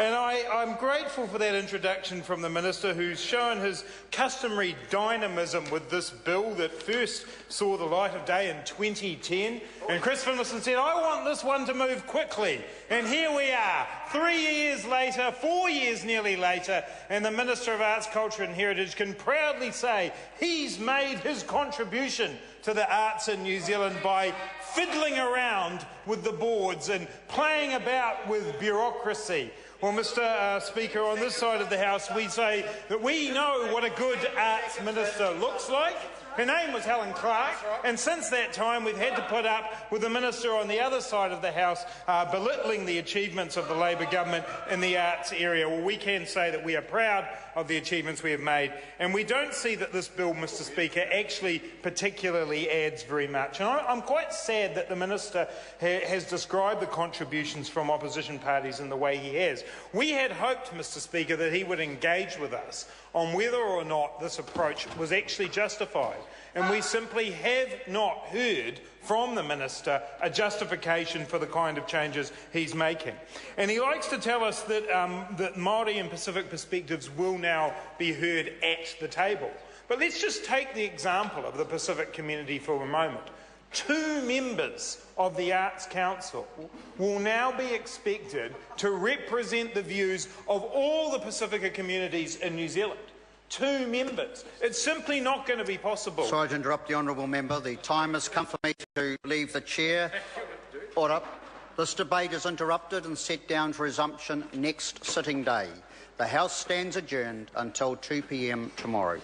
And I'm grateful for that introduction from the Minister, who's shown his customary dynamism with this bill that first saw the light of day in 2010. And Chris Finlayson said, I want this one to move quickly. And here we are, 3 years later, 4 years nearly later, and the Minister of Arts, Culture and Heritage can proudly say he's made his contribution to the arts in New Zealand by fiddling around with the boards and playing about with bureaucracy. Well, Mr. Speaker, on this side of the House, we say that we know what a good arts minister looks like. Her name was Helen Clark, and since that time we've had to put up with the minister on the other side of the House belittling the achievements of the Labor government in the arts area. Well, we can say that we are proud of the achievements we have made, and we don't see that this bill, Mr. Speaker, actually particularly adds very much. And I'm quite sad that the minister has described the contributions from opposition parties in the way he has. We had hoped, Mr. Speaker, that he would engage with us on whether or not this approach was actually justified. And we simply have not heard from the minister a justification for the kind of changes he's making. And he likes to tell us that, that Māori and Pacific perspectives will now be heard at the table. But let's just take the example of the Pacific community for a moment. 2 members of the Arts Council will now be expected to represent the views of all the Pacifica communities in New Zealand. 2 members. It's simply not going to be possible. Sorry to interrupt the honourable member. The time has come for me to leave the chair. Order. This debate is interrupted and set down for resumption next sitting day. The House stands adjourned until 2 p.m. tomorrow.